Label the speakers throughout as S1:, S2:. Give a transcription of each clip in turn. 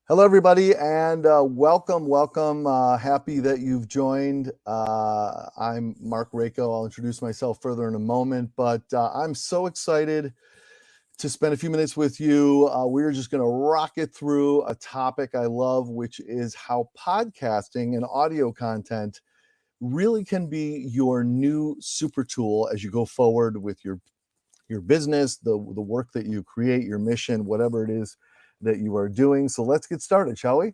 S1: Hello, everybody, and welcome. Happy that you've joined. I'm Marc Raco. I'll introduce myself further in a moment, but I'm so excited to spend a few minutes with you. We're just going to rock it through a topic I love, which is how podcasting and audio content really can be your new super tool as you go forward with your business, the work that you create, your mission, whatever it is that you are doing. So let's get started, shall we?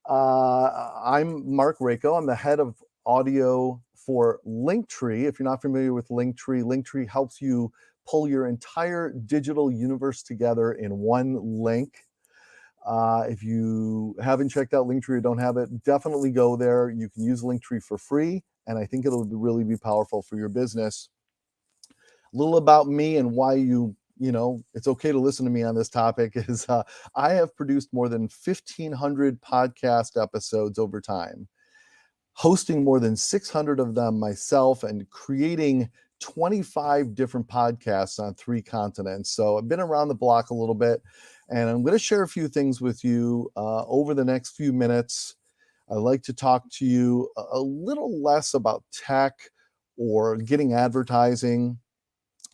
S1: I'm Marc Raco. I'm the head of audio for Linktree. If you're not familiar with Linktree helps you pull your entire digital universe together in one link. If you haven't checked out Linktree or don't have it, definitely go there. You can use Linktree for free, and I think it'll really be powerful for your business. A little about me and why it's okay to listen to me on this topic is I have produced more than 1,500 podcast episodes over time, hosting more than 600 of them myself and creating 25 different podcasts on 3 continents. So I've been around the block a little bit, and I'm going to share a few things with you over the next few minutes. I'd like to talk to you a little less about tech or getting advertising,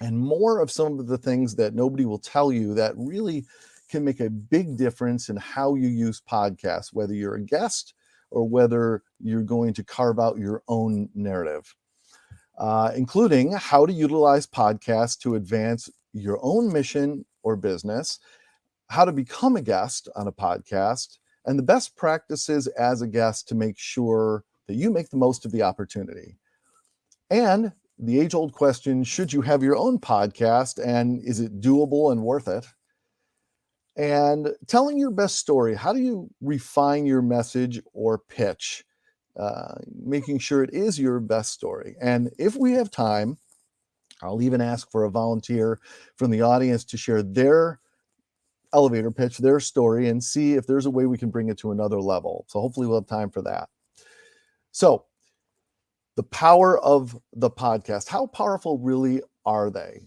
S1: and more of some of the things that nobody will tell you that really can make a big difference in how you use podcasts, whether you're a guest or whether you're going to carve out your own narrative, including how to utilize podcasts to advance your own mission or business, how to become a guest on a podcast, and the best practices as a guest to make sure that you make the most of the opportunity. And the age-old question, should you have your own podcast, and is it doable and worth it? And telling your best story, how do you refine your message or pitch, making sure it is your best story? And if we have time, I'll even ask for a volunteer from the audience to share their elevator pitch, their story, and see if there's a way we can bring it to another level. So hopefully we'll have time for that. So the power of the podcast. How powerful really are they?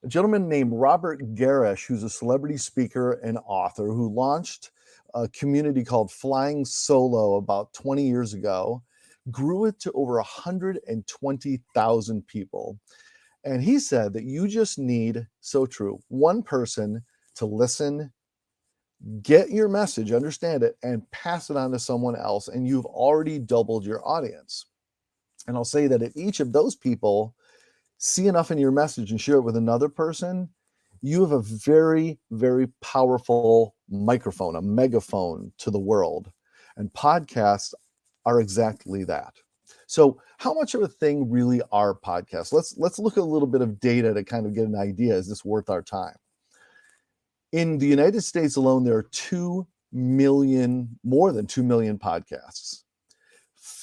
S1: A gentleman named Robert Garish, who's a celebrity speaker and author, who launched a community called Flying Solo about 20 years ago, grew it to over 120,000 people. And he said that you just need, so true, one person to listen, get your message, understand it, and pass it on to someone else, and you've already doubled your audience. And I'll say that if each of those people see enough in your message and share it with another person, you have a very, very powerful microphone, a megaphone to the world. And podcasts are exactly that. So how much of a thing really are podcasts? Let's look at a little bit of data to kind of get an idea. Is this worth our time? In the United States alone, there are more than 2 million podcasts.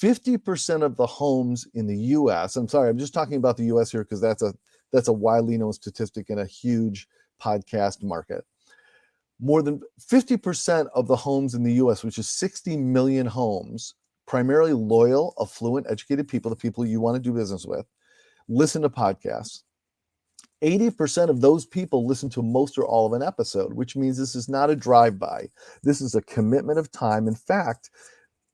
S1: 50% of the homes in the US, I'm sorry, I'm just talking about the US here because that's a widely known statistic in a huge podcast market. More than 50% of the homes in the US, which is 60 million homes, primarily loyal, affluent, educated people, the people you want to do business with, listen to podcasts. 80% of those people listen to most or all of an episode, which means this is not a drive-by. This is a commitment of time. In fact,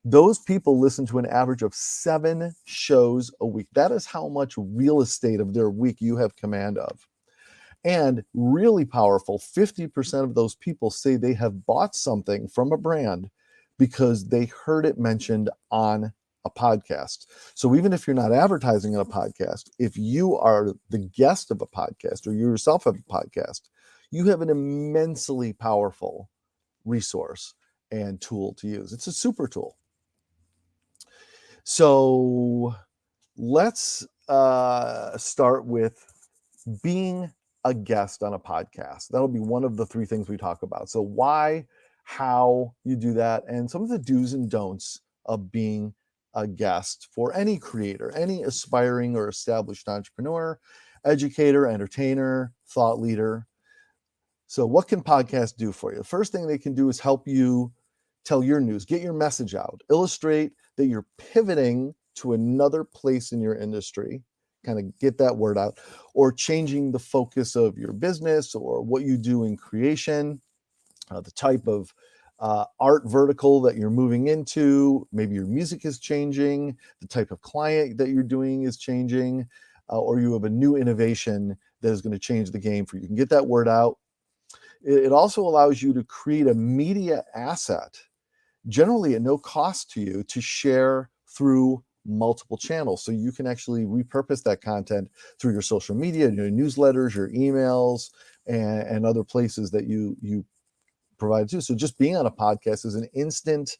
S1: those people listen to an average of 7 shows a week. That is how much real estate of their week you have command of. And really powerful, 50% of those people say they have bought something from a brand because they heard it mentioned on a podcast. So even if you're not advertising on a podcast, if you are the guest of a podcast or you yourself have a podcast, you have an immensely powerful resource and tool to use. It's a super tool. So let's start with being a guest on a podcast. That'll be one of the 3 things we talk about. So why, how you do that, and some of the do's and don'ts of being a guest for any creator, any aspiring or established entrepreneur, educator, entertainer, thought leader. So what can podcasts do for you? The first thing they can do is help you tell your news, get your message out, illustrate that you're pivoting to another place in your industry, kind of get that word out, or changing the focus of your business or what you do in creation, the type of art vertical that you're moving into. Maybe your music is changing, the type of client that you're doing is changing, or you have a new innovation that is going to change the game for you. You can get that word out. It also allows you to create a media asset, generally at no cost to you, to share through multiple channels. So you can actually repurpose that content through your social media, your newsletters, your emails, and other places that you provide too. So just being on a podcast is an instant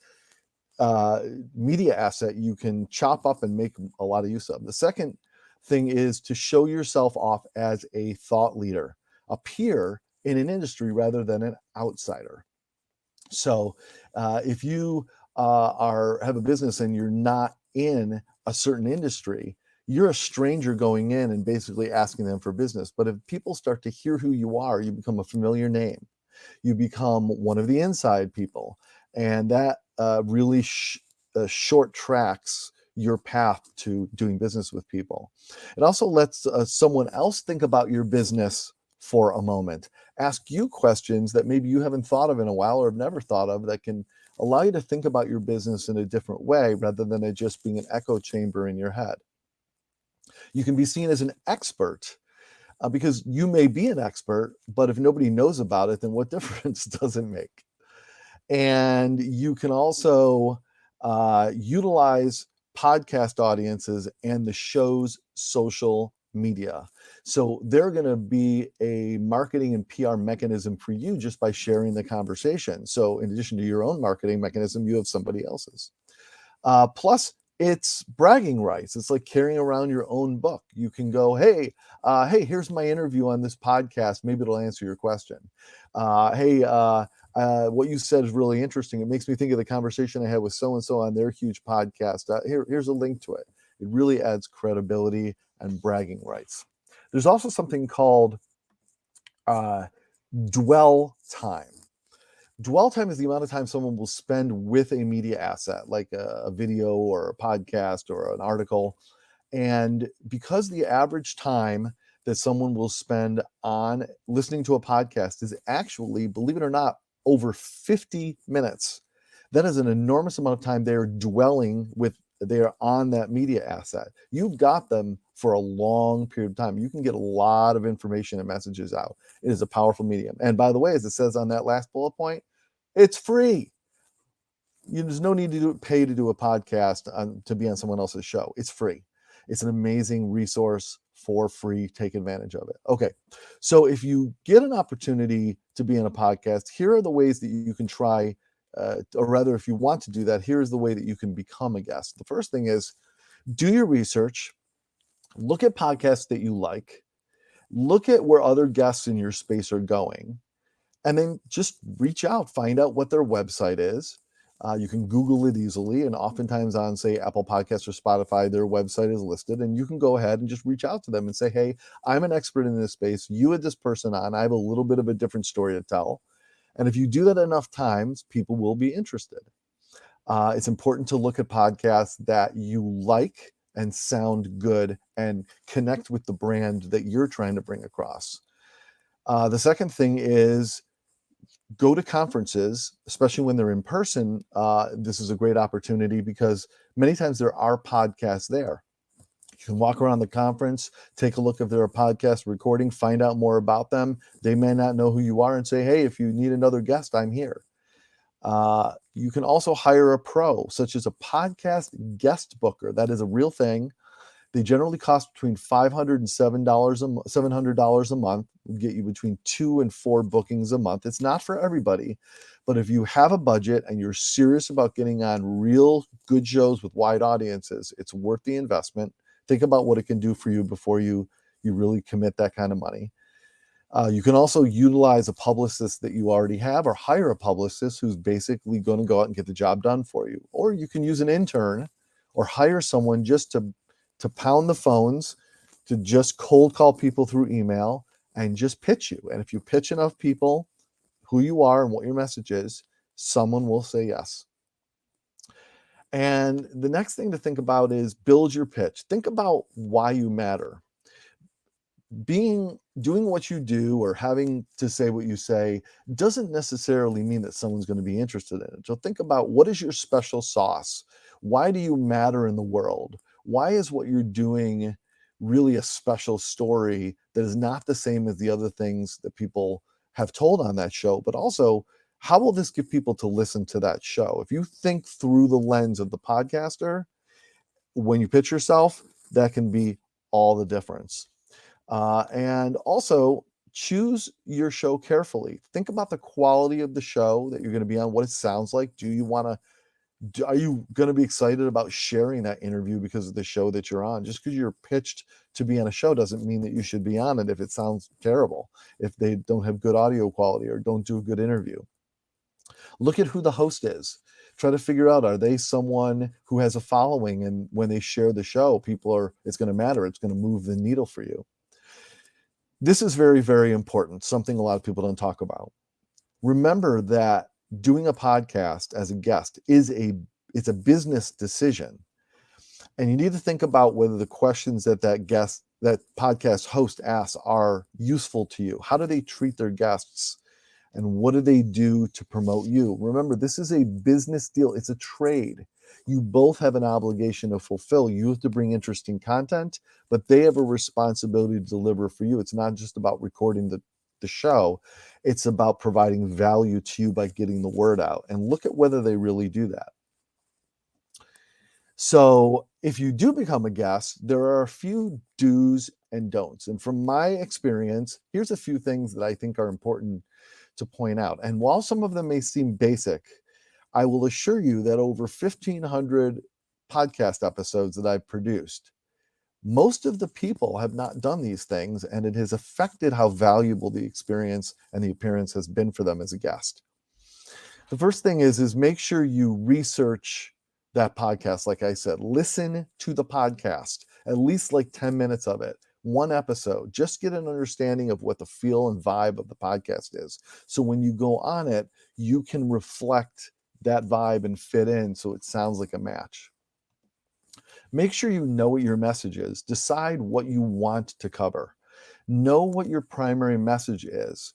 S1: media asset you can chop up and make a lot of use of. The second thing is to show yourself off as a thought leader, a peer in an industry rather than an outsider. So if you have a business and you're not in a certain industry, you're a stranger going in and basically asking them for business. But if people start to hear who you are, you become a familiar name. You become one of the inside people, and that really short tracks your path to doing business with people. It also lets someone else think about your business for a moment, ask you questions that maybe you haven't thought of in a while or have never thought of, that can allow you to think about your business in a different way rather than it just being an echo chamber in your head. You can be seen as an expert because you may be an expert, but if nobody knows about it, then what difference does it make? And you can also utilize podcast audiences and the show's social media. So they're going to be a marketing and PR mechanism for you just by sharing the conversation. So in addition to your own marketing mechanism, you have somebody else's. Plus, it's bragging rights. It's like carrying around your own book. You can go, hey, here's my interview on this podcast. Maybe it'll answer your question. What you said is really interesting. It makes me think of the conversation I had with so-and-so on their huge podcast. Here's a link to it. It really adds credibility and bragging rights. There's also something called dwell time. Dwell time is the amount of time someone will spend with a media asset, like a video or a podcast or an article. And because the average time that someone will spend on listening to a podcast is actually, believe it or not, over 50 minutes, that is an enormous amount of time they're dwelling with, they're on that media asset. You've got them for a long period of time. You can get a lot of information and messages out. It is a powerful medium. And by the way, as it says on that last bullet point, it's free. There's no need to pay to do a podcast to be on someone else's show. It's free. It's an amazing resource for free. Take advantage of it. Okay. So if you get an opportunity to be on a podcast, here are the ways that you can try, or rather, if you want to do that, here's the way that you can become a guest. The first thing is do your research, look at podcasts that you like, look at where other guests in your space are going, and then just reach out, find out what their website is. You can Google it easily, and oftentimes on, say, Apple Podcasts or Spotify, their website is listed, and you can go ahead and just reach out to them and say, hey, I'm an expert in this space. You had this person on. I have a little bit of a different story to tell. And if you do that enough times, people will be interested. It's important to look at podcasts that you like and sound good and connect with the brand that you're trying to bring across. The second thing is go to conferences, especially when they're in person. This is a great opportunity because many times there are podcasts there. You can walk around the conference, take a look if they're a podcast recording, find out more about them. They may not know who you are and say, hey, if you need another guest, I'm here. You can also hire a pro, such as a podcast guest booker. That is a real thing. They generally cost between $500 and $700 a month. We'll get you between 2 and 4 bookings a month. It's not for everybody, but if you have a budget and you're serious about getting on real good shows with wide audiences, it's worth the investment. Think about what it can do for you before you really commit that kind of money. You can also utilize a publicist that you already have, or hire a publicist who's basically going to go out and get the job done for you. Or you can use an intern or hire someone just to pound the phones, to just cold call people through email and just pitch you. And if you pitch enough people who you are and what your message is, someone will say yes. And the next thing to think about is build your pitch. Think about why you matter. doing what you do or having to say what you say doesn't necessarily mean that someone's going to be interested in it. So think about, what is your special sauce? Why do you matter in the world? Why is what you're doing really a special story that is not the same as the other things that people have told on that show? But also, how will this get people to listen to that show? If you think through the lens of the podcaster, when you pitch yourself, that can be all the difference. And also, choose your show carefully. Think about the quality of the show that you're going to be on, what it sounds like. Are you going to be excited about sharing that interview because of the show that you're on? Just because you're pitched to be on a show doesn't mean that you should be on it if it sounds terrible, if they don't have good audio quality or don't do a good interview. Look at who the host is. Try to figure out, are they someone who has a following, and when they share the show, it's going to matter. It's going to move the needle for you. This is very, very important, something a lot of people don't talk about. Remember that doing a podcast as a guest it's a business decision. And you need to think about whether the questions that podcast host asks are useful to you. How do they treat their guests? And what do they do to promote you? Remember, this is a business deal. It's a trade. You both have an obligation to fulfill. You have to bring interesting content, but they have a responsibility to deliver for you. It's not just about recording the show. It's about providing value to you by getting the word out. And look at whether they really do that. So if you do become a guest, there are a few do's and don'ts. And from my experience, here's a few things that I think are important to point out. And while some of them may seem basic, I will assure you that over 1,500 podcast episodes that I've produced, most of the people have not done these things, and it has affected how valuable the experience and the appearance has been for them as a guest. The first thing is make sure you research that podcast. Like I said, listen to the podcast, at least like 10 minutes of it. One episode, just get an understanding of what the feel and vibe of the podcast is. So when you go on it, you can reflect that vibe and fit in so it sounds like a match. Make sure you know what your message is. Decide what you want to cover. Know what your primary message is.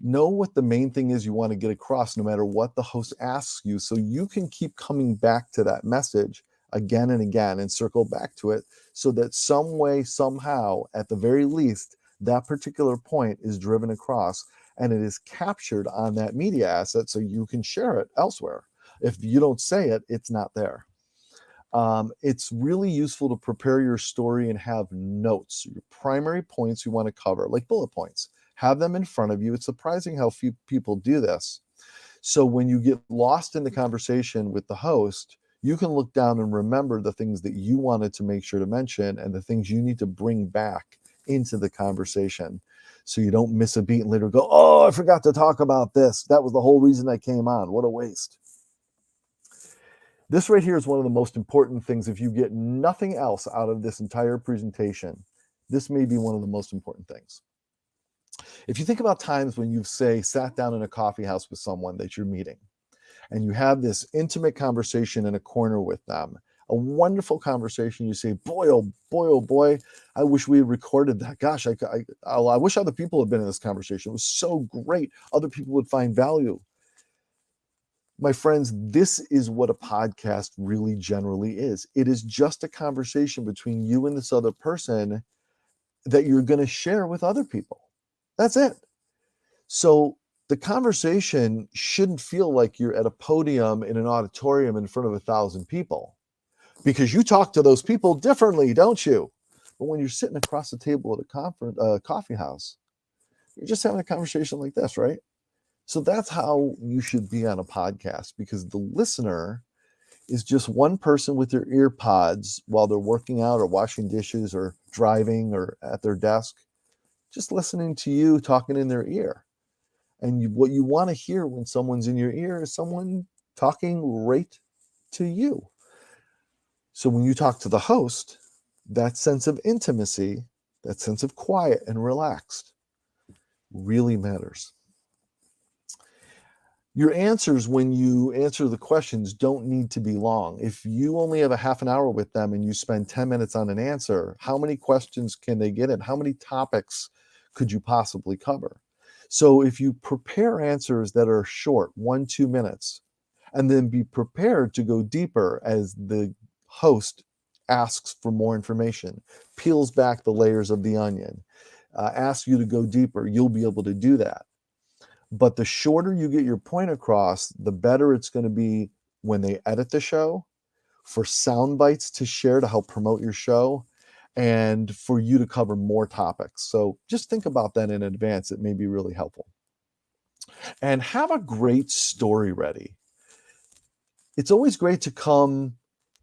S1: Know what the main thing is you want to get across, no matter what the host asks you, so you can keep coming back to that message again and again and circle back to it, so that some way, somehow, at the very least, that particular point is driven across and it is captured on that media asset so you can share it elsewhere. If you don't say it, it's not there. It's really useful to prepare your story and have notes, your primary points you want to cover, like bullet points. Have them in front of you. It's surprising how few people do this. So when you get lost in the conversation with the host, you can look down and remember the things that you wanted to make sure to mention and the things you need to bring back into the conversation, so you don't miss a beat and later go, oh, I forgot to talk about this. That was the whole reason I came on. What a waste. This right here is one of the most important things. If you get nothing else out of this entire presentation, this may be one of the most important things. If you think about times when you've, say, sat down in a coffee house with someone that you're meeting, and you have this intimate conversation in a corner with them, a wonderful conversation, you say, boy, oh boy, I wish we had recorded that. Gosh, I wish other people had been in this conversation. It was so great. Other people would find value. My friends, this is what a podcast really generally is. It is just a conversation between you and this other person that you're going to share with other people. That's it. So the conversation shouldn't feel like you're at a podium in an auditorium in front of 1,000 people, because you talk to those people differently, don't you? But when you're sitting across the table at a coffee house, you're just having a conversation like this, right? So that's how you should be on a podcast, because the listener is just one person with their ear pods while they're working out or washing dishes or driving or at their desk, just listening to you talking in their ear. And what you want to hear when someone's in your ear is someone talking right to you. So when you talk to the host, that sense of intimacy, that sense of quiet and relaxed really matters. Your answers, when you answer the questions, don't need to be long. If you only have a half an hour with them and you spend 10 minutes on an answer, how many questions can they get in? How many topics could you possibly cover? So if you prepare answers that are short, 1-2 minutes, and then be prepared to go deeper as the host asks for more information, peels back the layers of the onion, asks you to go deeper, you'll be able to do that. But the shorter you get your point across, the better it's going to be when they edit the show, for sound bites to share to help promote your show, and for you to cover more topics. So just think about that in advance. It may be really helpful. And have a great story ready. It's always great to come,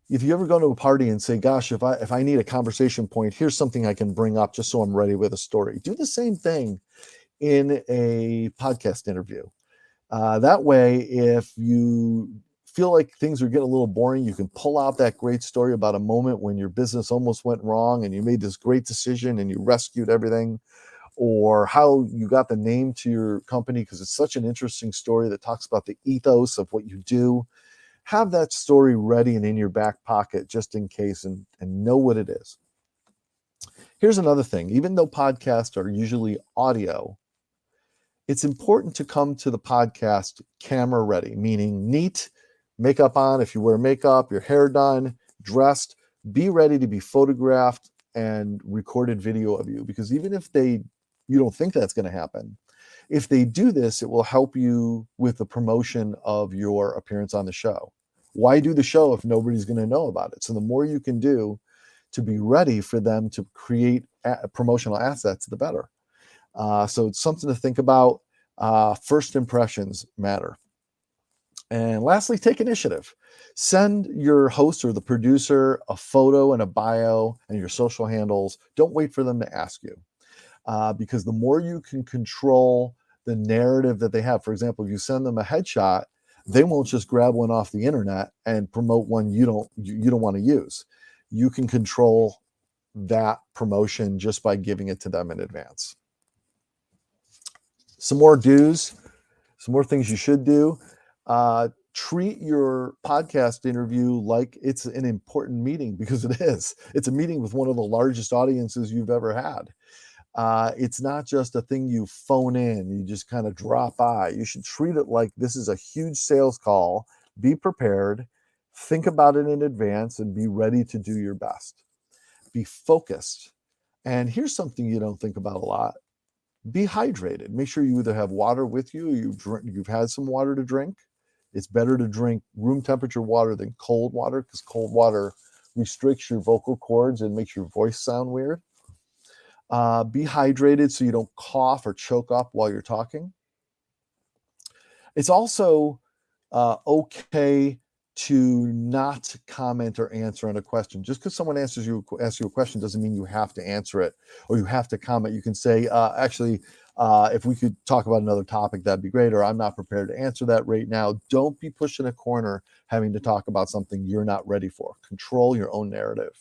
S1: if you ever go to a party and say, gosh, if I need a conversation point, here's something I can bring up just so I'm ready with a story. Do the same thing in a podcast interview. That way, if you feel like things are getting a little boring, you can pull out that great story about a moment when your business almost went wrong and you made this great decision and you rescued everything, or how you got the name to your company because it's such an interesting story that talks about the ethos of what you do. Have that story ready and in your back pocket just in case, and know what it is. Here's another thing. Even though podcasts are usually audio, it's important to come to the podcast camera ready, meaning neat, makeup on if you wear makeup, your hair done, dressed, be ready to be photographed and recorded video of you. Because even if you don't think that's going to happen, if they do this, it will help you with the promotion of your appearance on the show. Why do the show if nobody's going to know about it? So the more you can do to be ready for them to create promotional assets, the better. So it's something to think about. First impressions matter. And lastly, take initiative. Send your host or the producer a photo and a bio and your social handles. Don't wait for them to ask you, because the more you can control the narrative that they have. For example, if you send them a headshot, they won't just grab one off the internet and promote one you don't want to use. You can control that promotion just by giving it to them in advance. Some more do's, some more things you should do. Treat your podcast interview like it's an important meeting, because it is. It's a meeting with one of the largest audiences you've ever had. It's not just a thing you phone in, you just kind of drop by. You should treat it like this is a huge sales call. Be prepared, think about it in advance, and be ready to do your best. Be focused. And here's something you don't think about a lot. Be hydrated. Make sure you either have water with you, or you've had some water to drink. It's better to drink room temperature water than cold water, because cold water restricts your vocal cords and makes your voice sound weird. Be hydrated so you don't cough or choke up while you're talking. It's also okay to not comment or answer on a question. Just because someone asks you a question doesn't mean you have to answer it or you have to comment. You can say, actually, if we could talk about another topic, that'd be great, or I'm not prepared to answer that right now. Don't be pushed in a corner having to talk about something you're not ready for. Control your own narrative.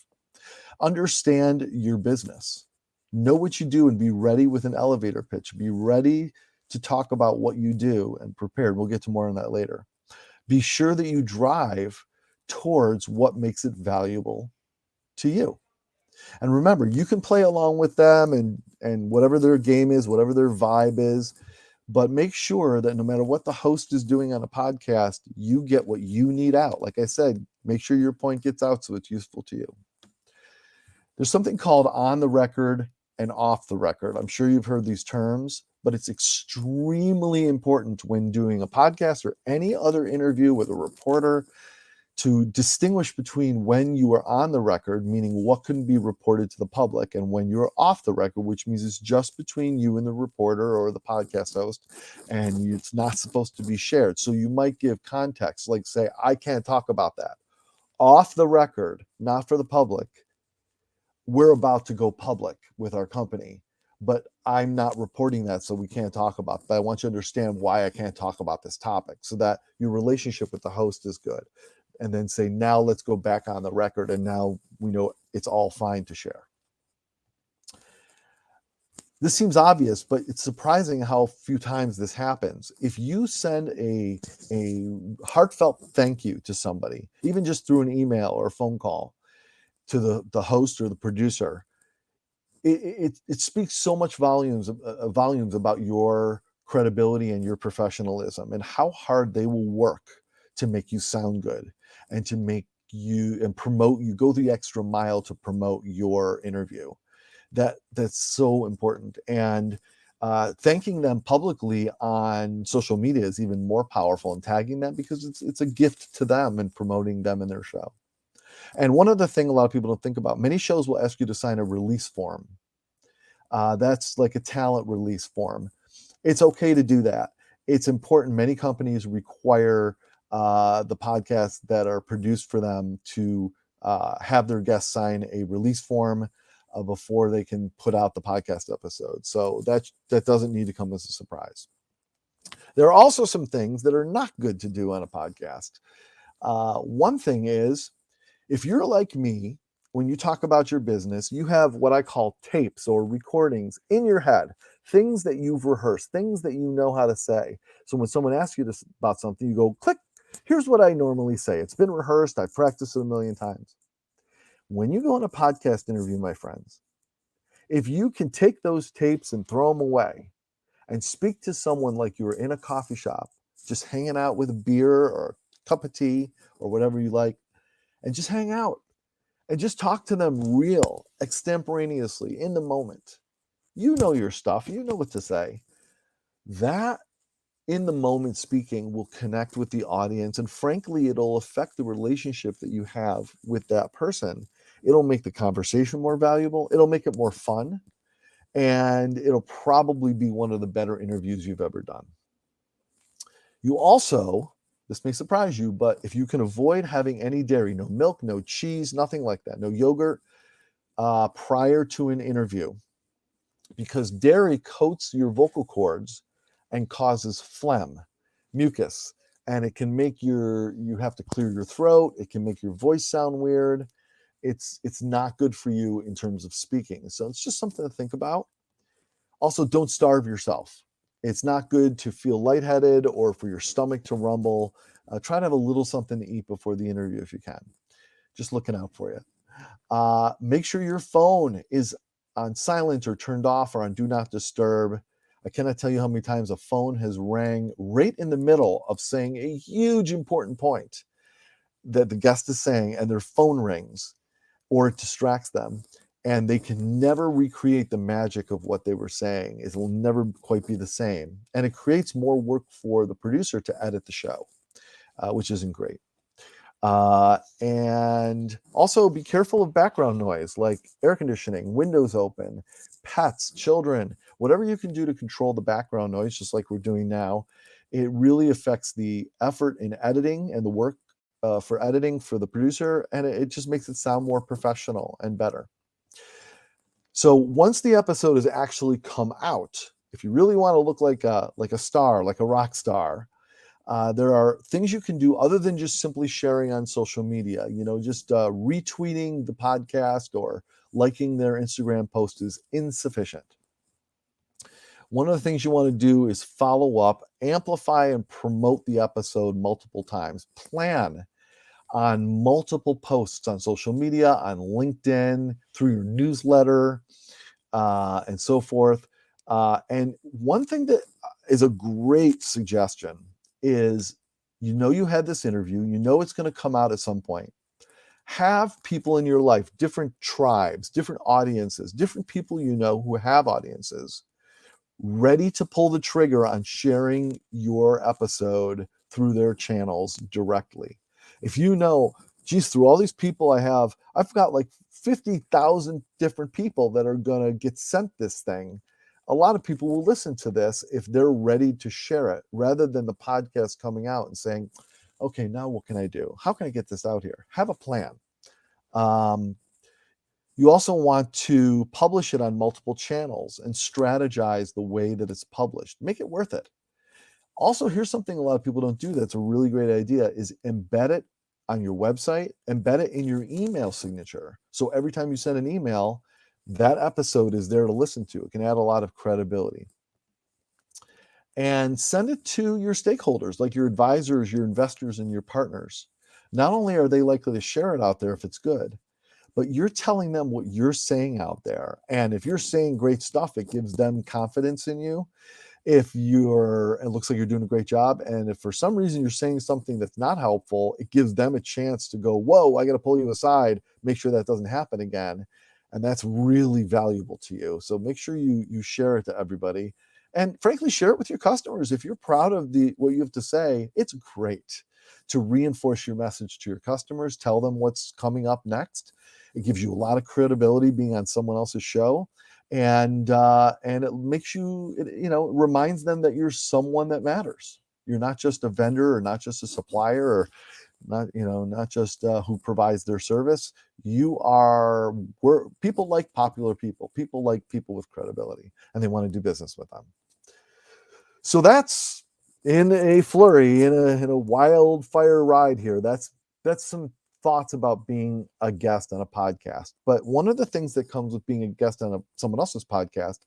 S1: Understand your business. Know what you do and be ready with an elevator pitch. Be ready to talk about what you do and prepared. We'll get to more on that later. Be sure that you drive towards what makes it valuable to you. And remember, you can play along with them and whatever their game is, whatever their vibe is, but make sure that no matter what the host is doing on a podcast, you get what you need out. Like I said, make sure your point gets out so it's useful to you. There's something called on the record and off the record. I'm sure you've heard these terms, but it's extremely important when doing a podcast or any other interview with a reporter to distinguish between when you are on the record, meaning what can be reported to the public, and when you're off the record, which means it's just between you and the reporter or the podcast host, and it's not supposed to be shared. So you might give context, like say, I can't talk about that. Off the record, not for the public, we're about to go public with our company, but I'm not reporting that, so we can't talk about it. But I want you to understand why I can't talk about this topic so that your relationship with the host is good. And then say, now let's go back on the record, and now we know it's all fine to share. This seems obvious, but it's surprising how few times this happens. If you send a heartfelt thank you to somebody, even just through an email or a phone call to the host or the producer, it speaks so much volumes about your credibility and your professionalism and how hard they will work to make you sound good and to make you and promote you, go the extra mile to promote your interview. That's so important. And thanking them publicly on social media is even more powerful, and tagging them, because it's a gift to them and promoting them in their show. And one other thing a lot of people don't think about, many shows will ask you to sign a release form. That's like a talent release form. It's okay to do that. It's important. Many companies require the podcasts that are produced for them to have their guests sign a release form before they can put out the podcast episode. So that doesn't need to come as a surprise. There are also some things that are not good to do on a podcast. One thing is, if you're like me, when you talk about your business, you have what I call tapes or recordings in your head, things that you've rehearsed, things that you know how to say. So when someone asks you about something, you go, click, here's what I normally say. It's been rehearsed. I've practiced it a million times. When you go on a podcast interview, my friends, if you can take those tapes and throw them away and speak to someone like you were in a coffee shop, just hanging out with a beer or a cup of tea or whatever you like, and just hang out and just talk to them real, extemporaneously, in the moment. You know your stuff. You know what to say. That in the moment speaking will connect with the audience. And frankly, it'll affect the relationship that you have with that person. It'll make the conversation more valuable. It'll make it more fun. And it'll probably be one of the better interviews you've ever done. You also, this may surprise you, but if you can avoid having any dairy, no milk, no cheese, nothing like that, no yogurt prior to an interview, because dairy coats your vocal cords and causes phlegm, mucus, and it can make you have to clear your throat. It can make your voice sound weird. It's not good for you in terms of speaking. So it's just something to think about. Also, don't starve yourself. It's not good to feel lightheaded or for your stomach to rumble. Try to have a little something to eat before the interview if you can. Just looking out for you. Make sure your phone is on silent or turned off or on do not disturb. I cannot tell you how many times a phone has rang right in the middle of saying a huge important point that the guest is saying, and their phone rings or it distracts them, and they can never recreate the magic of what they were saying. It will never quite be the same. And it creates more work for the producer to edit the show, which isn't great. And also be careful of background noise like air conditioning, windows open, pets, children, whatever you can do to control the background noise, just like we're doing now. It really affects the effort in editing and the work for editing for the producer, and it just makes it sound more professional and better. So once the episode has actually come out, if you really want to look like a star, like a rock star, there are things you can do other than just simply sharing on social media. Just retweeting the podcast or liking their Instagram post is insufficient. One of the things you want to do is follow up, amplify, and promote the episode multiple times. Plan on multiple posts on social media, on LinkedIn, through your newsletter, and so forth. And one thing that is a great suggestion is, you had this interview, it's going to come out at some point. Have people in your life, different tribes, different audiences, different people who have audiences, ready to pull the trigger on sharing your episode through their channels directly. If geez, through all these people I've got like 50,000 different people that are going to get sent this thing. A lot of people will listen to this if they're ready to share it, rather than the podcast coming out and saying, okay, now what can I do? How can I get this out here? Have a plan. You also want to publish it on multiple channels and strategize the way that it's published. Make it worth it. Also, here's something a lot of people don't do that's a really great idea, is embed it on your website, embed it in your email signature. So every time you send an email, that episode is there to listen to. It can add a lot of credibility. And send it to your stakeholders, like your advisors, your investors, and your partners. Not only are they likely to share it out there if it's good, but you're telling them what you're saying out there. And if you're saying great stuff, it gives them confidence in you. If it looks like you're doing a great job. And if for some reason you're saying something that's not helpful, it gives them a chance to go, whoa, I got to pull you aside, make sure that doesn't happen again. And that's really valuable to you. So make sure you share it to everybody. And frankly, share it with your customers. If you're proud of what you have to say, it's great to reinforce your message to your customers, tell them what's coming up next. It gives you a lot of credibility being on someone else's show. And it makes you, reminds them that you're someone that matters. You're not just a vendor or not just a supplier or not just who provides their service. People like popular people. People like people with credibility, and they want to do business with them. So that's in a flurry, in a wildfire ride here. That's some thoughts about being a guest on a podcast. But one of the things that comes with being a guest on someone else's podcast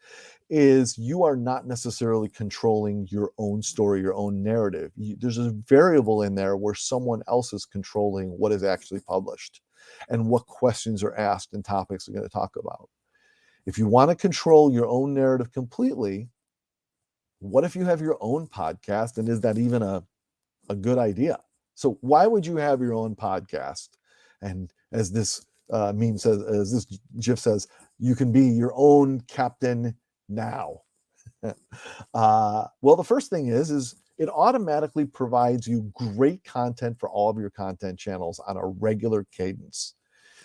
S1: is you are not necessarily controlling your own story, your own narrative. There's a variable in there where someone else is controlling what is actually published and what questions are asked and topics are going to talk about. If you want to control your own narrative completely, what if you have your own podcast, and is that even a good idea? So why would you have your own podcast? And as this meme says, as this GIF says, you can be your own captain now. Well, the first thing is it automatically provides you great content for all of your content channels on a regular cadence.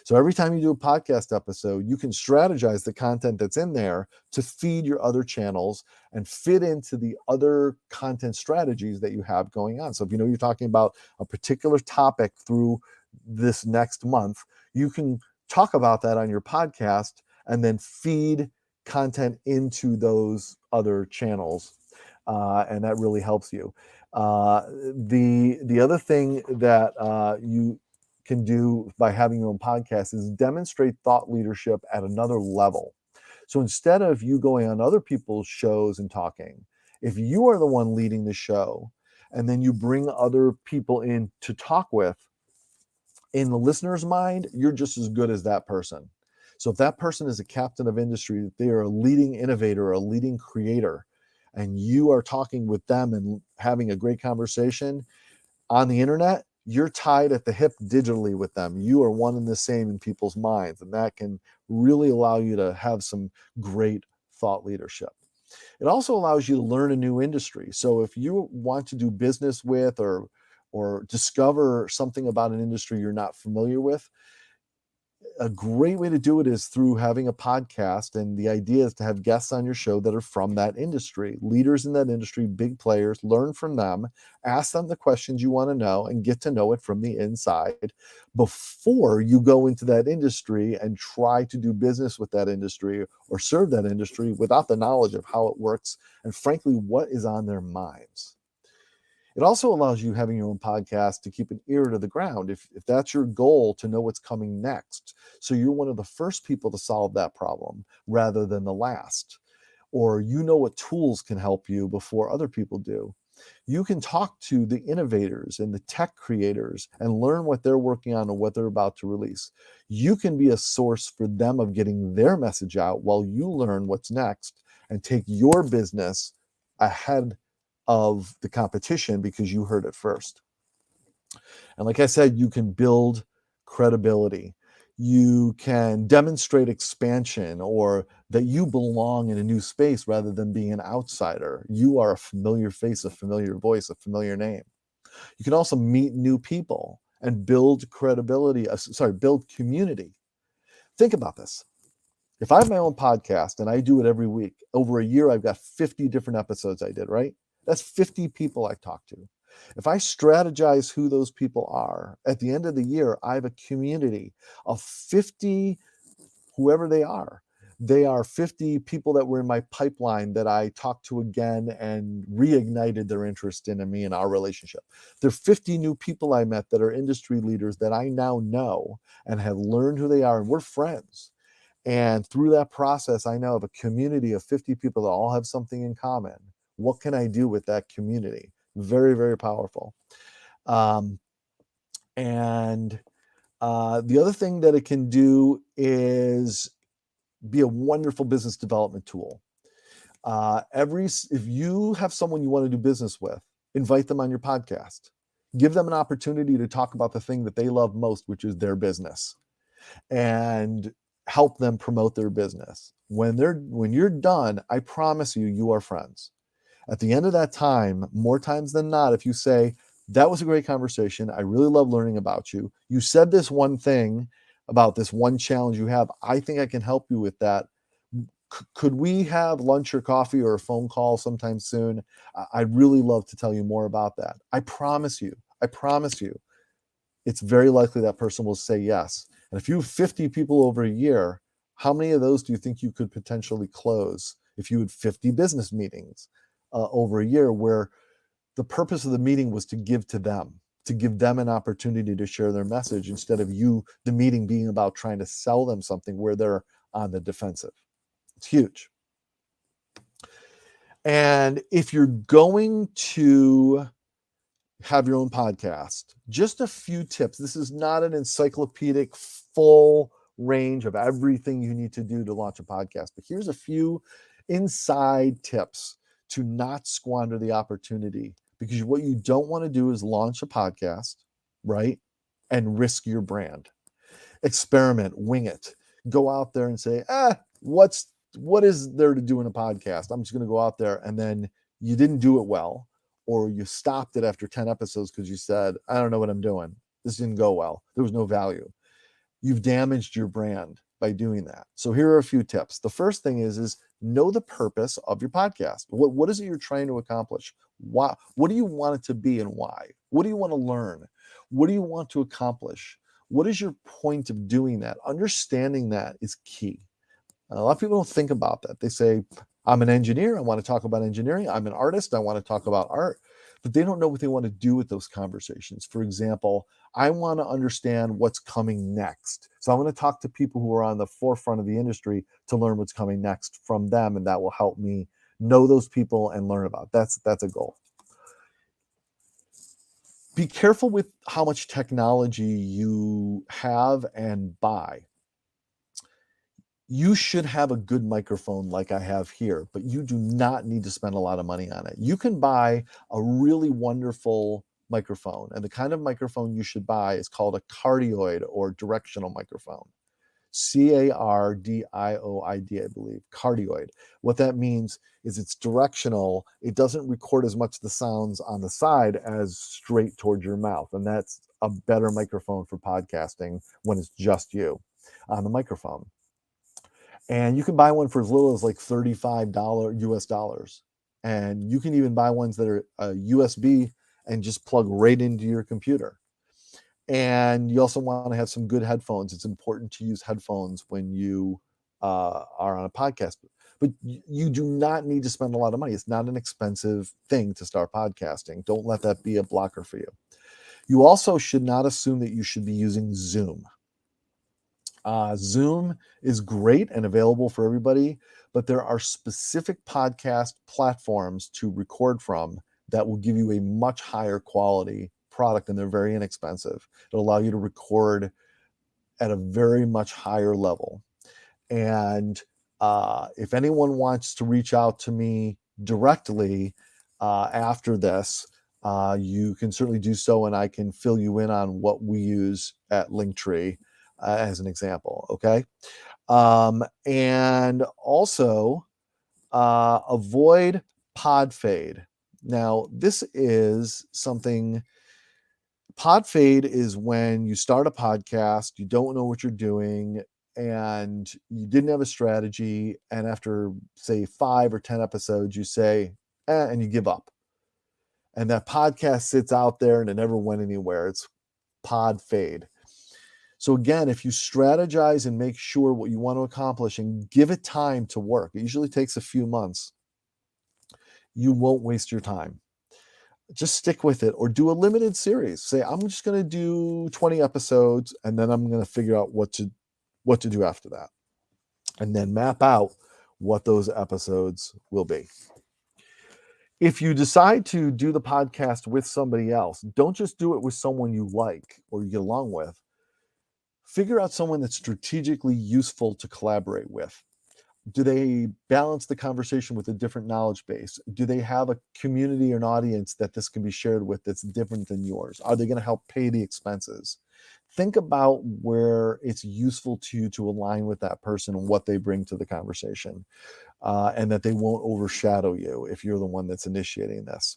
S1: So every time you do a podcast episode, you can strategize the content that's in there to feed your other channels and fit into the other content strategies that you have going on. So if you're talking about a particular topic through this next month, you can talk about that on your podcast and then feed content into those other channels. And that really helps you. The other thing that you can do by having your own podcast is demonstrate thought leadership at another level. So instead of you going on other people's shows and talking, if you are the one leading the show and then you bring other people in to talk with, in the listener's mind, you're just as good as that person. So if that person is a captain of industry, they are a leading innovator, or a leading creator, and you are talking with them and having a great conversation on the internet, you're tied at the hip digitally with them. You are one and the same in people's minds, and that can really allow you to have some great thought leadership. It also allows you to learn a new industry. So if you want to do business with or discover something about an industry you're not familiar with, a great way to do it is through having a podcast. And the idea is to have guests on your show that are from that industry, leaders in that industry, big players. Learn from them, ask them the questions you want to know, and get to know it from the inside before you go into that industry and try to do business with that industry or serve that industry without the knowledge of how it works and, frankly, what is on their minds. It also allows you, having your own podcast, to keep an ear to the ground if that's your goal, to know what's coming next. So you're one of the first people to solve that problem rather than the last. Or what tools can help you before other people do. You can talk to the innovators and the tech creators and learn what they're working on and what they're about to release. You can be a source for them of getting their message out while you learn what's next and take your business ahead of the competition because you heard it first. And like I said, you can build credibility. You can demonstrate expansion, or that you belong in a new space rather than being an outsider. You are a familiar face, a familiar voice, a familiar name. You can also meet new people and build credibility, build community. Think about this. If I have my own podcast and I do it every week, over a year, I've got 50 different episodes I did, right? That's 50 people I talk to. If I strategize who those people are, at the end of the year, I have a community of 50, whoever they are. They are 50 people that were in my pipeline that I talked to again and reignited their interest in me and our relationship. There are 50 new people I met that are industry leaders that I now know and have learned who they are, and we're friends. And through that process, I now have a community of 50 people that all have something in common. What can I do with that community? Very, very powerful. And the other thing that it can do is be a wonderful business development tool. If you have someone you want to do business with, invite them on your podcast. Give them an opportunity to talk about the thing that they love most, which is their business, and help them promote their business. When you're done, I promise you, you are friends. At the end of that time, more times than not, if you say, that was a great conversation, I really love learning about you. You said this one thing about this one challenge you have. I think I can help you with that. Could we have lunch or coffee or a phone call sometime soon? I'd really love to tell you more about that. I promise you, it's very likely that person will say yes. And if you have 50 people over a year, how many of those do you think you could potentially close if you had 50 business meetings over a year, where the purpose of the meeting was to give them an opportunity to share their message, instead of the meeting being about trying to sell them something where they're on the defensive. It's huge. And if you're going to have your own podcast, just a few tips. This is not an encyclopedic full range of everything you need to do to launch a podcast, but here's a few inside tips to not squander the opportunity, because what you don't want to do is launch a podcast, right, and risk your brand. Experiment, wing it, go out there and say, what is there to do in a podcast? I'm just going to go out there, and then you didn't do it well, or you stopped it after 10 episodes because you said, I don't know what I'm doing. This didn't go well. There was no value. You've damaged your brand by doing that. So here are a few tips. The first thing is know the purpose of your podcast. What is it you're trying to accomplish? What do you want it to be, and why? What do you want to learn? What do you want to accomplish? What is your point of doing that? Understanding that is key. A lot of people don't think about that. They say, I'm an engineer, I want to talk about engineering. I'm an artist, I want to talk about art. But they don't know what they want to do with those conversations. For example, I want to understand what's coming next. So I want to talk to people who are on the forefront of the industry to learn what's coming next from them, and that will help me know those people and learn about. That's a goal. Be careful with how much technology you have and buy. You should have a good microphone like I have here, but you do not need to spend a lot of money on it. You can buy a really wonderful microphone, and the kind of microphone you should buy is called a cardioid, or directional microphone. Cardioid, I believe, cardioid. What that means is it's directional. It doesn't record as much the sounds on the side as straight towards your mouth, and that's a better microphone for podcasting when it's just you on the microphone. And you can buy one for as little as like $35 US dollars. And you can even buy ones that are USB and just plug right into your computer. And you also want to have some good headphones. It's important to use headphones when you are on a podcast. But you do not need to spend a lot of money. It's not an expensive thing to start podcasting. Don't let that be a blocker for you. You also should not assume that you should be using Zoom. Zoom is great and available for everybody, but there are specific podcast platforms to record from that will give you a much higher quality product, and they're very inexpensive. It'll allow you to record at a very much higher level. And if anyone wants to reach out to me directly after this, you can certainly do so, and I can fill you in on what we use at Linktree. As an example, okay? And also avoid pod fade. Now, this is something. Pod fade is when you start a podcast, you don't know what you're doing, and you didn't have a strategy, and after, say, 5 or 10 episodes, you say, and you give up. And that podcast sits out there and it never went anywhere. It's pod fade. So again, if you strategize and make sure what you want to accomplish and give it time to work, it usually takes a few months, you won't waste your time. Just stick with it, or do a limited series. Say, I'm just going to do 20 episodes, and then I'm going to figure out what to do after that. and then map out what those episodes will be. If you decide to do the podcast with somebody else, don't just do it with someone you like or you get along with. Figure out someone that's strategically useful to collaborate with. Do they balance the conversation with a different knowledge base? Do they have a community or an audience that this can be shared with that's different than yours? Are they going to help pay the expenses? Think about where it's useful to you to align with that person and what they bring to the conversation, and that they won't overshadow you if you're the one that's initiating this.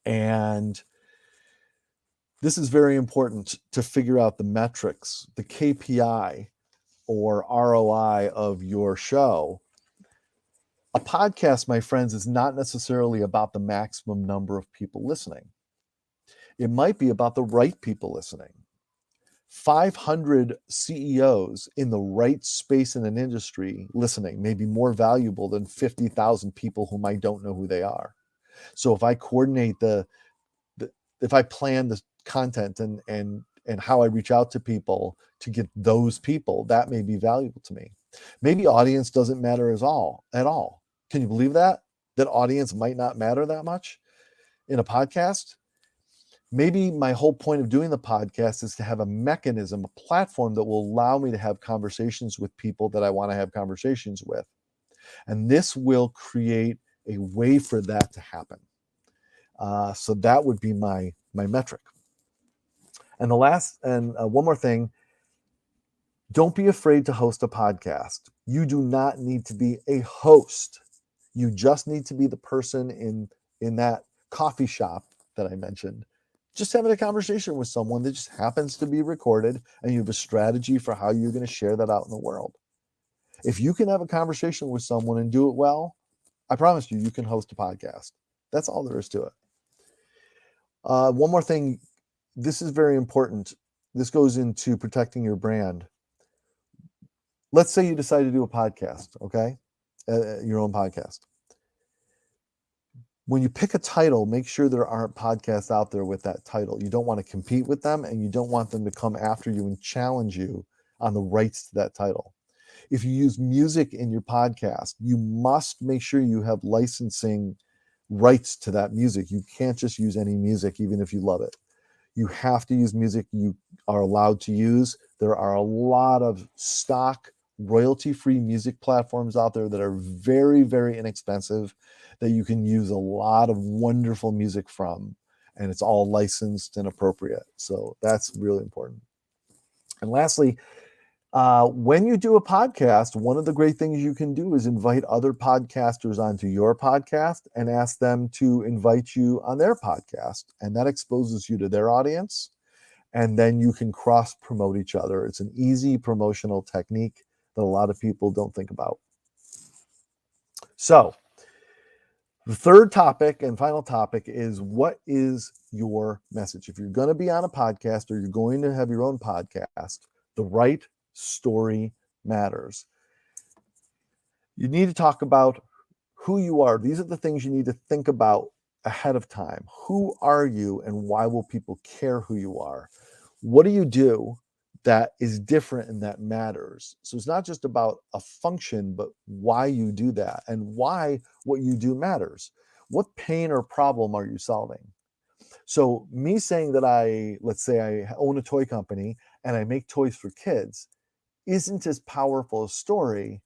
S1: And this is very important to figure out the metrics, the KPI or ROI of your show. A podcast, my friends, is not necessarily about the maximum number of people listening. It might be about the right people listening. 500 CEOs in the right space in an industry listening may be more valuable than 50,000 people whom I don't know who they are. So if I coordinate if I plan the content and how I reach out to people to get those people, that may be valuable to me. Maybe audience doesn't matter at all. Can you believe that? That audience might not matter that much in a podcast? Maybe my whole point of doing the podcast is to have a mechanism, a platform that will allow me to have conversations with people that I want to have conversations with. And this will create a way for that to happen. So that would be my metric. And one more thing, don't be afraid to host a podcast. You do not need to be a host. You just need to be the person in that coffee shop that I mentioned, just having a conversation with someone that just happens to be recorded, and you have a strategy for how you're going to share that out in the world. If you can have a conversation with someone and do it well, I promise you can host a podcast. That's all there is to it. One more thing, this is very important. This goes into protecting your brand. Let's say you decide to do a podcast, okay? Your own podcast. When you pick a title, make sure there aren't podcasts out there with that title. You don't want to compete with them, and you don't want them to come after you and challenge you on the rights to that title. If you use music in your podcast, you must make sure you have licensing rights to that music. You can't just use any music, even if you love it. You have to use music you are allowed to use. There are a lot of stock royalty-free music platforms out there that are very, very inexpensive, that you can use a lot of wonderful music from, and it's all licensed and appropriate. So that's really important. And lastly, when you do a podcast, one of the great things you can do is invite other podcasters onto your podcast and ask them to invite you on their podcast. And that exposes you to their audience. And then you can cross promote each other. It's an easy promotional technique that a lot of people don't think about. So the third topic and final topic is, what is your message? If you're going to be on a podcast or you're going to have your own podcast, the right story matters. You need to talk about who you are. These are the things you need to think about ahead of time. Who are you, and why will people care who you are? What do you do that is different and that matters? So it's not just about a function, but why you do that and why what you do matters. What pain or problem are you solving? So me saying that let's say I own a toy company and I make toys for kids isn't as powerful a story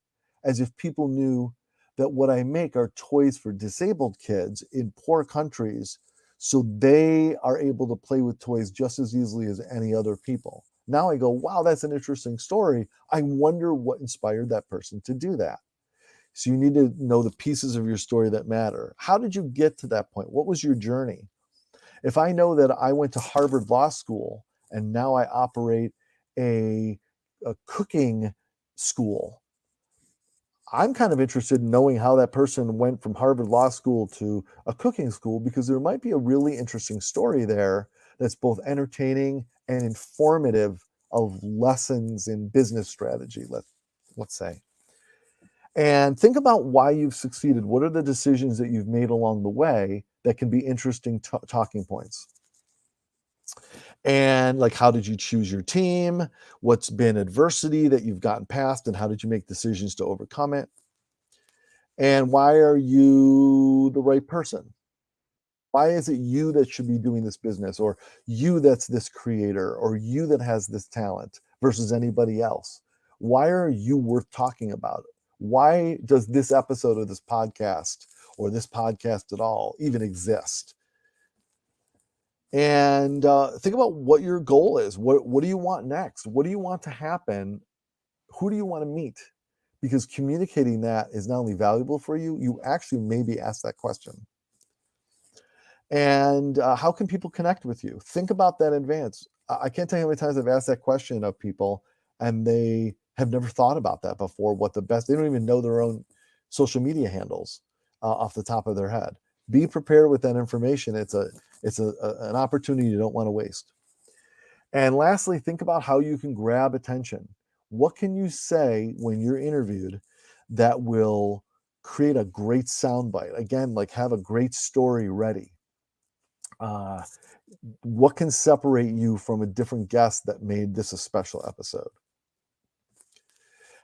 S1: as if people knew that what I make are toys for disabled kids in poor countries, so they are able to play with toys just as easily as any other people. Now I go, wow, that's an interesting story. I wonder what inspired that person to do that. So you need to know the pieces of your story that matter. How did you get to that point? What was your journey? If I know that I went to Harvard Law School and now I operate a cooking school, I'm kind of interested in knowing how that person went from Harvard Law School to a cooking school, because there might be a really interesting story there that's both entertaining and informative of lessons in business strategy, let's say. And think about why you've succeeded. What are the decisions that you've made along the way that can be interesting talking points? And like, how did you choose your team? What's been adversity that you've gotten past, and how did you make decisions to overcome it? And why are you the right person? Why is it you that should be doing this business, or you that's this creator, or you that has this talent versus anybody else? Why are you worth talking about? Why does this episode of this podcast, or this podcast at all, even exist? And think about what your goal is. What do you want next? What do you want to happen? Who do you want to meet? Because communicating that is not only valuable for you, you actually maybe ask that question. And how can people connect with you? Think about that in advance. I can't tell you how many times I've asked that question of people, and they have never thought about that before. What the best, they don't even know their own social media handles off the top of their head. Be prepared with that information. It's an opportunity you don't want to waste. And lastly, think about how you can grab attention. What can you say when you're interviewed that will create a great soundbite? Again, like, have a great story ready. What can separate you from a different guest that made this a special episode?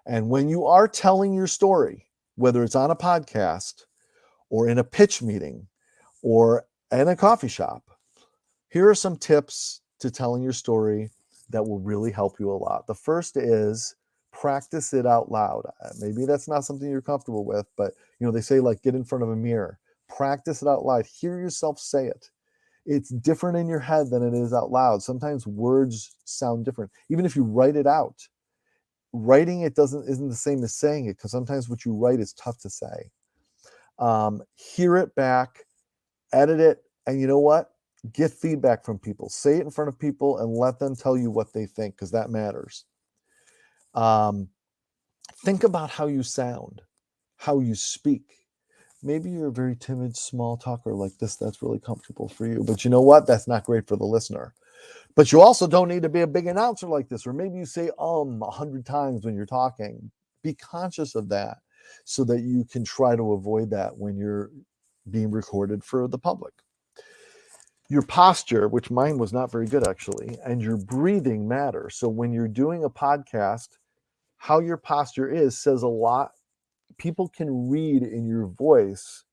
S1: And when you are telling your story, whether it's on a podcast or in a pitch meeting or in a coffee shop, here are some tips to telling your story that will really help you a lot. The first is practice it out loud. Maybe that's not something you're comfortable with, but they say, like, get in front of a mirror, practice it out loud, hear yourself say it. It's different in your head than it is out loud. Sometimes words sound different. Even if you write it out, writing it isn't the same as saying it, because sometimes what you write is tough to say. Hear it back, edit it, and you know what? Get feedback from people. Say it in front of people and let them tell you what they think, because that matters. Think about how you sound, how you speak. Maybe you're a very timid, small talker like this. That's really comfortable for you. But you know what? That's not great for the listener. But you also don't need to be a big announcer like this. Or maybe you say 100 times when you're talking. Be conscious of that so that you can try to avoid that when you're being recorded for the public. Your posture, which mine was not very good actually, and your breathing matter. So when you're doing a podcast, how your posture is says a lot. People can read in your voice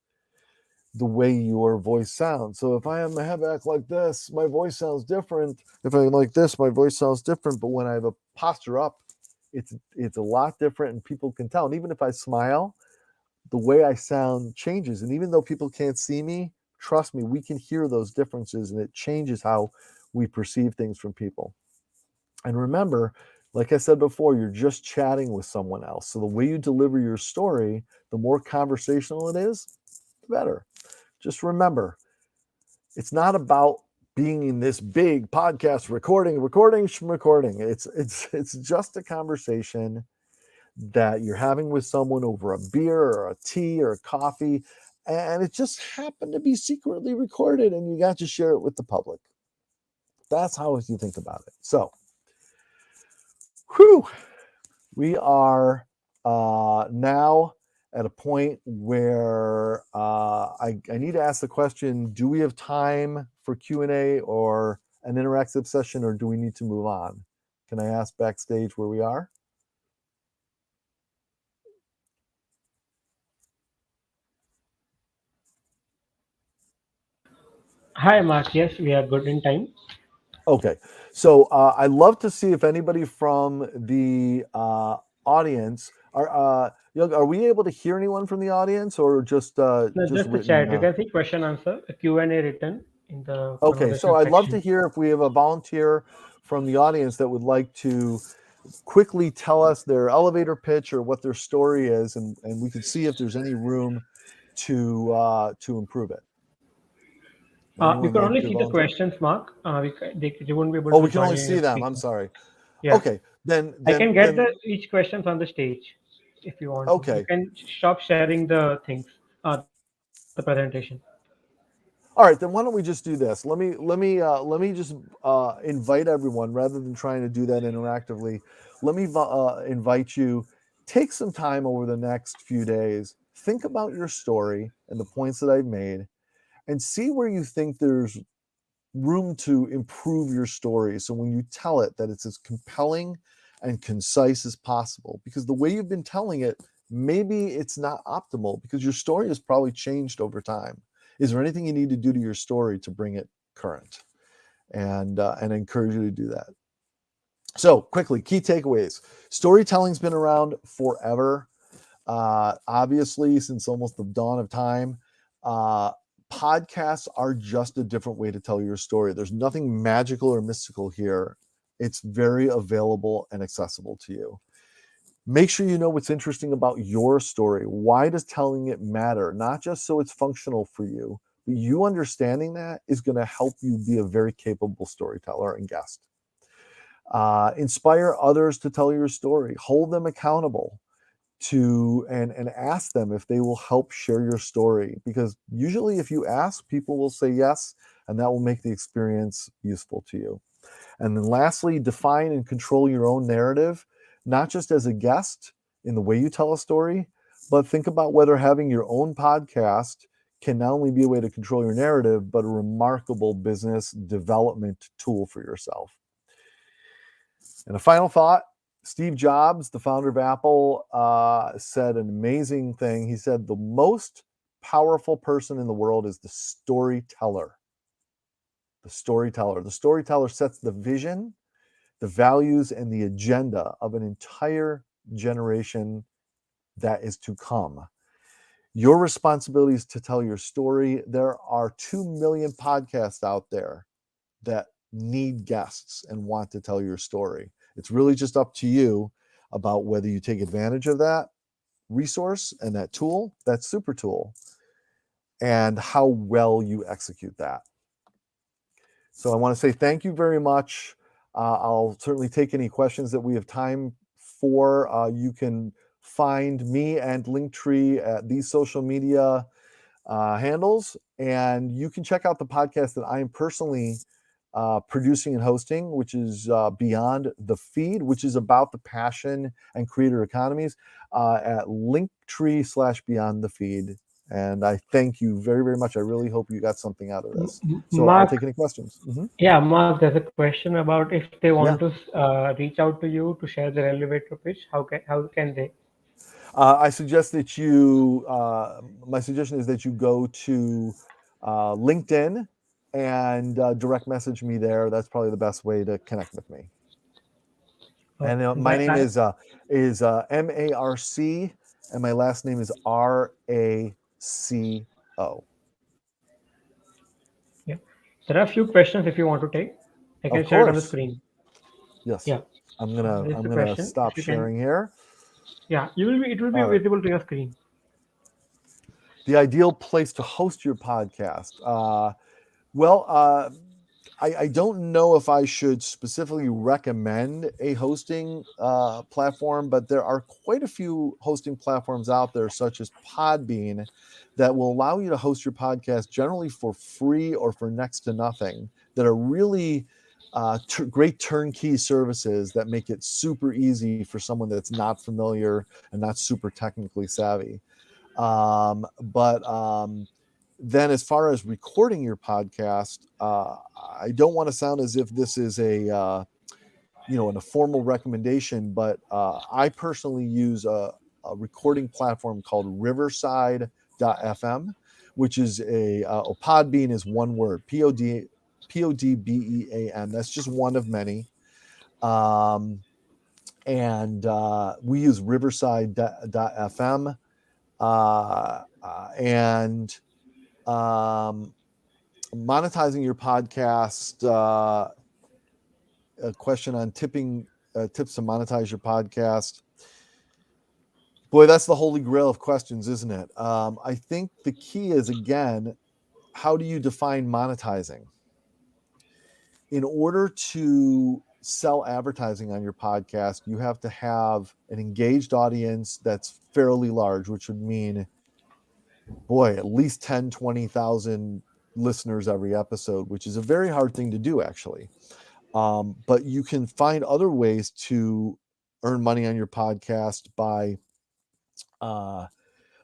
S1: the way your voice sounds. So if I have my head back like this, my voice sounds different. If I'm like this, my voice sounds different. But when I have a posture up, it's a lot different, and people can tell. And even if I smile, the way I sound changes. And even though people can't see me, trust me, we can hear those differences, and it changes how we perceive things from people. And remember, like I said before, you're just chatting with someone else. So the way you deliver your story, the more conversational it is, the better. Just remember, it's not about being in this big podcast recording. It's just a conversation that you're having with someone over a beer or a tea or a coffee, and it just happened to be secretly recorded, and you got to share it with the public. That's how you think about it. So, we are now at a point where I need to ask the question, do we have time for Q&A or an interactive session, or do we need to move on? Can I ask backstage where we are?
S2: Hi, Mark. Yes, we are good in time.
S1: Okay, so I'd love to see if anybody from the audience are we able to hear anyone from the audience, or just
S2: No, just the
S1: written?
S2: chat. You can see question answer, a Q&A written in the
S1: Okay, so
S2: conversation
S1: I'd love to
S2: section.
S1: hear if we have a volunteer from the audience that would like to quickly tell us their elevator pitch or what their story is, and we can see if there's any room to improve it.
S2: We
S1: Anyone
S2: could
S1: like
S2: only
S1: to
S2: see the
S1: volunteer?
S2: questions, Mark. They won't be able
S1: Oh,
S2: to
S1: we can
S2: join
S1: only
S2: in
S1: see
S2: as
S1: them. I'm
S2: speaker.
S1: sorry.
S2: Yeah,
S1: Okay, then
S2: I can
S1: then
S2: get
S1: then
S2: the each questions on the stage if you want to. You
S1: okay.
S2: can stop sharing the things, the presentation.
S1: All right, then why don't we just do this? Let me just invite everyone rather than trying to do that interactively. Let me invite you. Take some time over the next few days. Think about your story and the points that I've made, and see where you think there's room to improve your story. So when you tell it, that it's as compelling and concise as possible, because the way you've been telling it, maybe it's not optimal because your story has probably changed over time. Is there anything you need to do to your story to bring it current? And I encourage you to do that. So quickly, key takeaways. Storytelling's been around forever. Obviously, since almost the dawn of time. Podcasts are just a different way to tell your story. There's nothing magical or mystical here. It's very available and accessible to you. Make sure you know what's interesting about your story. Why does telling it matter? Not just so it's functional for you, but you understanding that is going to help you be a very capable storyteller and guest. Inspire others to tell your story. Hold them accountable to and ask them if they will help share your story, because usually if you ask, people will say yes, and that will make the experience useful to you. And then lastly, define and control your own narrative, not just as a guest in the way you tell a story, but think about whether having your own podcast can not only be a way to control your narrative, but a remarkable business development tool for yourself. And a final thought, Steve Jobs, the founder of Apple, said an amazing thing. He said, the most powerful person in the world is the storyteller. The storyteller. The storyteller sets the vision, the values, and the agenda of an entire generation that is to come. Your responsibility is to tell your story. There are 2 million podcasts out there that need guests and want to tell your story. It's really just up to you about whether you take advantage of that resource and that tool, that super tool, and how well you execute that. So I want to say thank you very much. I'll certainly take any questions that we have time for. You can find me and Linktree at these social media handles, and you can check out the podcast that I am personally producing and hosting, which is Beyond the Feed, which is about the passion and creator economies at Linktree/Beyond the Feed. And I thank you very, very much. I really hope you got something out of this. So I'll take
S2: Mark,
S1: any questions.
S2: yeah, Mark, there's a question about if they want
S1: Yeah.
S2: to reach out to you to share their elevator pitch, how can they?
S1: I suggest that you, my suggestion is that you go to LinkedIn and direct message me there. That's probably the best way to connect with me. And
S2: And
S1: my
S2: that,
S1: name
S2: that
S1: is Marc, and my last name is Raco.
S2: yeah, there are a few questions if you want to take. I
S1: Of
S2: can share it on the
S1: course,
S2: screen.
S1: yes.
S2: Yeah,
S1: I'm
S2: there's a
S1: gonna
S2: question. If
S1: stop
S2: you can,
S1: sharing here.
S2: yeah, you will be. It will be
S1: All right.
S2: visible to your screen.
S1: The ideal place to host your podcast. Well, I don't know if I should specifically recommend a hosting platform, but there are quite a few hosting platforms out there, such as Podbean, that will allow you to host your podcast generally for free or for next to nothing, that are really great turnkey services that make it super easy for someone that's not familiar and not super technically savvy. But then as far as recording your podcast, I don't want to sound as if this is a formal recommendation, but I personally use a recording platform called Riverside.fm, which is Podbean is one word, Podbean. That's just one of many. And we use Riverside.fm. And monetizing your podcast, a question on tips to monetize your podcast. Boy, that's the holy grail of questions, isn't it? I think the key is, again, how do you define monetizing? In order to sell advertising on your podcast, you have to have an engaged audience that's fairly large, which would mean, boy, at least 10, 20,000 listeners every episode, which is a very hard thing to do, actually. But you can find other ways to earn money on your podcast by,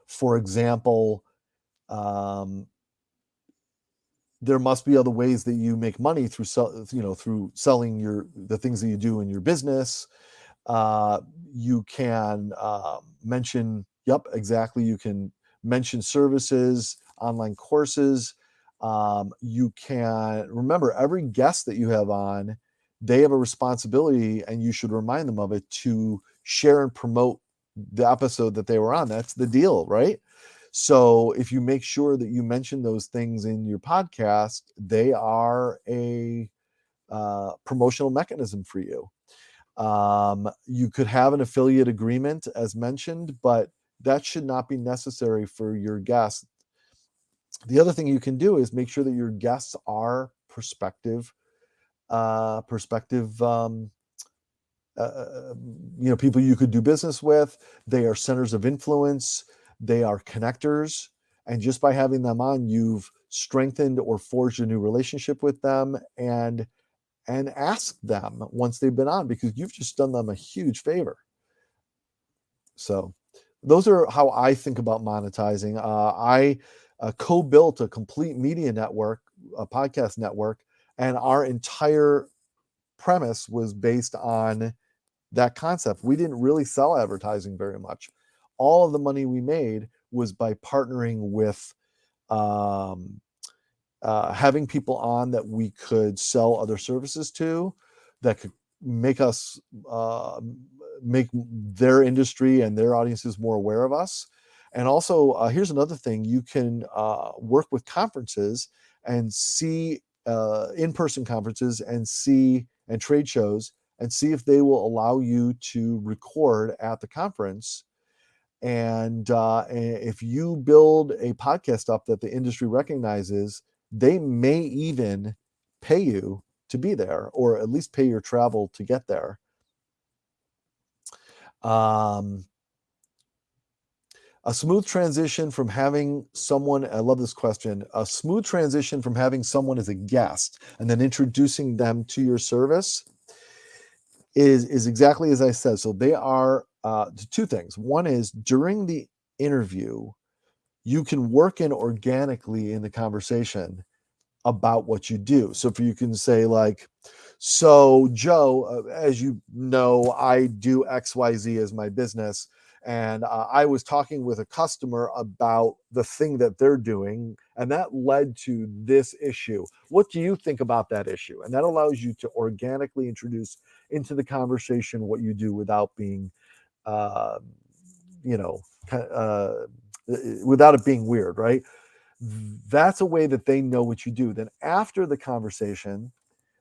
S1: for example, there must be other ways that you make money through through selling the things that you do in your business. You can mention, yep, exactly. You can mention services, online courses. You can remember every guest that you have on, they have a responsibility, and you should remind them of it, to share and promote the episode that they were on. That's the deal, right? So if you make sure that you mention those things in your podcast, they are a promotional mechanism for you. You could have an affiliate agreement, as mentioned, but that should not be necessary for your guests. The other thing you can do is make sure that your guests are prospective, prospective, people you could do business with. They are centers of influence. They are connectors. And just by having them on, you've strengthened or forged a new relationship with them, and ask them once they've been on, because you've just done them a huge favor. So those are how I think about monetizing. I co-built a complete media network, a podcast network, and our entire premise was based on that concept. We didn't really sell advertising very much. All of the money we made was by partnering with having people on that we could sell other services to, that could make us make their industry and their audiences more aware of us. And also, here's another thing: you can work with conferences and see in-person conferences and trade shows, and see if they will allow you to record at the conference. And if you build a podcast up that the industry recognizes, they may even pay you to be there, or at least pay your travel to get there. A smooth transition from having someone, I love this question, a smooth transition from having someone as a guest and then introducing them to your service is exactly as I said. So they are two things. One is, during the interview, you can work in organically in the conversation about what you do. So if you can say, like, so Joe, as you know, I do XYZ as my business, and I was talking with a customer about the thing that they're doing, and that led to this issue. What do you think about that issue? And that allows you to organically introduce into the conversation what you do without being, uh, you know, without it being weird, right? That's a way that they know what you do. Then after the conversation,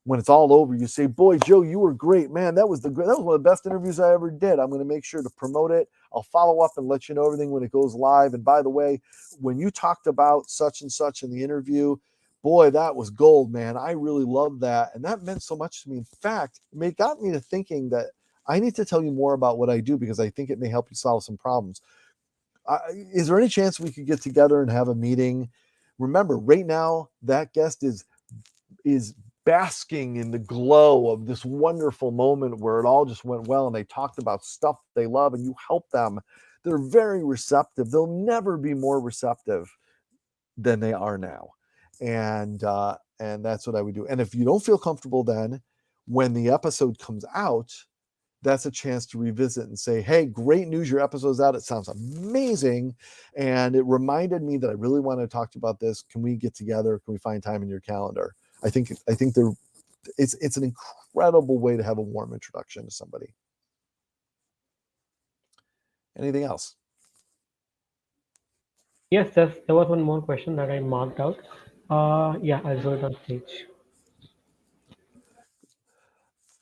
S1: when it's all over, you say, "Boy, Joe, you were great, man. That was one of the best interviews I ever did. I'm going to make sure to promote it. I'll follow up and let you know everything when it goes live. And by the way, when you talked about such and such in the interview, boy, that was gold, man. I really loved that, and that meant so much to me. In fact, it got me to thinking that I need to tell you more about what I do, because I think it may help you solve some problems. Is there any chance we could get together and have a meeting?" Remember, right now, that guest is basking in the glow of this wonderful moment where it all just went well, and they talked about stuff they love, and you help them. They're very receptive. They'll never be more receptive than they are now. And that's what I would do. And if you don't feel comfortable, then when the episode comes out, that's a chance to revisit and say, "Hey, great news, your episode's out. It sounds amazing. And it reminded me that I really want to talk to you about this. Can we get together? Can we find time in your calendar?" I think it's an incredible way to have a warm introduction to somebody. Anything else?
S2: Yes, there was one more question that I marked out. Yeah, I'll do it on stage.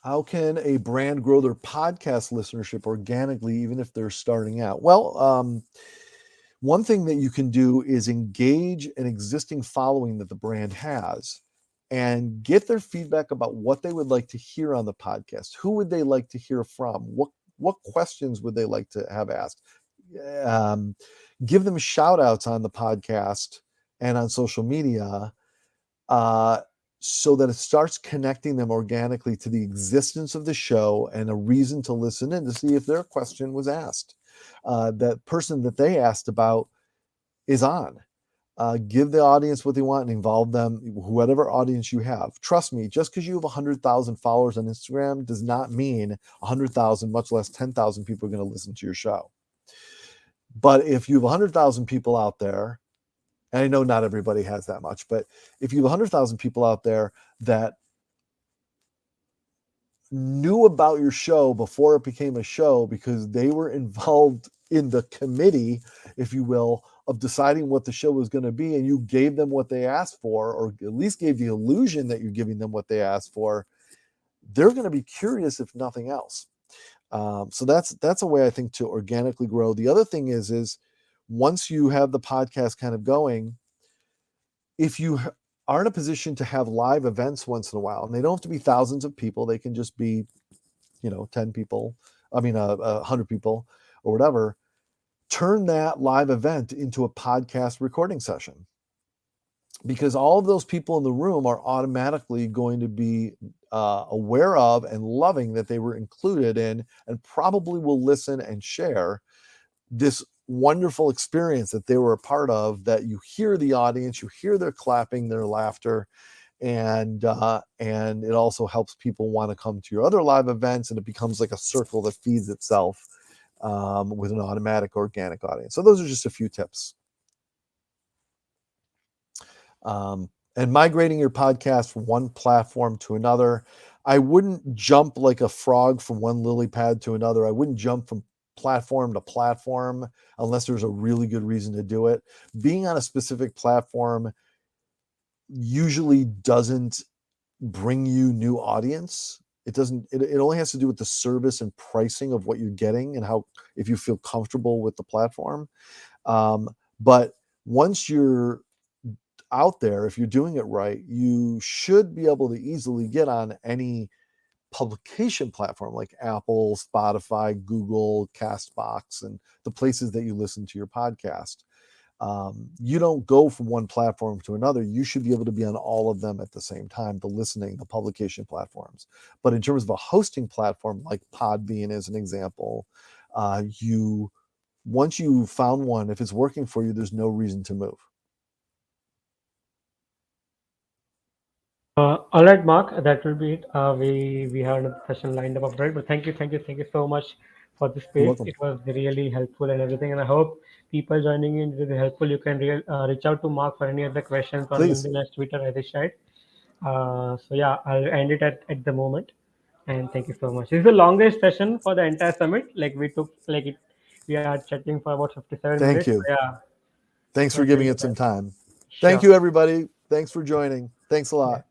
S1: How can a brand grow their podcast listenership organically, even if they're starting out? Well, one thing that you can do is engage an existing following that the brand has and get their feedback about what they would like to hear on the podcast. Who would they like to hear from? What questions would they like to have asked? Um, Give them shout outs on the podcast and on social media, uh, so that it starts connecting them organically to the existence of the show and a reason to listen in to see if their question was asked. That person that they asked about is on. Give the audience what they want and involve them, whatever audience you have. Trust me, just because you have 100,000 followers on Instagram does not mean 100,000, much less 10,000 people are going to listen to your show. But if you have 100,000 people out there, and I know not everybody has that much, but if you have 100,000 people out there that knew about your show before it became a show because they were involved in the committee, if you will, of deciding what the show was going to be, and you gave them what they asked for, or at least gave the illusion that you're giving them what they asked for, they're going to be curious if nothing else. So that's a way I think to organically grow. The other thing is once you have the podcast kind of going, if you are in a position to have live events once in a while, and they don't have to be thousands of people, they can just be 10 people, 100 people or whatever, turn that live event into a podcast recording session, because all of those people in the room are automatically going to be aware of and loving that they were included in, and probably will listen and share this wonderful experience that they were a part of, that you hear the audience, you hear their clapping, their laughter, and it also helps people want to come to your other live events, and it becomes like a circle that feeds itself with an automatic organic audience. So those are just a few tips. And migrating your podcast from one platform to another, I wouldn't jump like a frog from one lily pad to another. I wouldn't jump from platform to platform unless there's a really good reason to do it. Being on a specific platform usually doesn't bring you new audience. It only has to do with the service and pricing of what you're getting, and how, if you feel comfortable with the platform. But once you're out there, if you're doing it right, you should be able to easily get on any publication platform like Apple, Spotify, Google, Castbox, and the places that you listen to your podcast. You don't go from one platform to another. You should be able to be on all of them at the same time, the publication platforms. But in terms of a hosting platform like Podbean, as an example, once you found one, if it's working for you, there's no reason to move.
S2: All right, Mark, that will be it. We have another session lined up after it, but thank you so much for the
S1: You're
S2: space.
S1: welcome.
S2: It was really helpful and everything, and I hope people joining in will be helpful. You can reach out to Mark for any other questions on
S1: Please.
S2: LinkedIn or Twitter, as I shared. So yeah, I'll end it at the moment, and thank you so much. This is the longest session for the entire summit. Like we took like it, we are chatting for about 57
S1: Thank
S2: minutes. So
S1: you.
S2: yeah,
S1: Thanks
S2: it
S1: for
S2: was
S1: giving
S2: really
S1: it
S2: good.
S1: some time. Thank
S2: Sure.
S1: you, everybody. Thanks for joining. Thanks a
S2: Yeah.
S1: lot.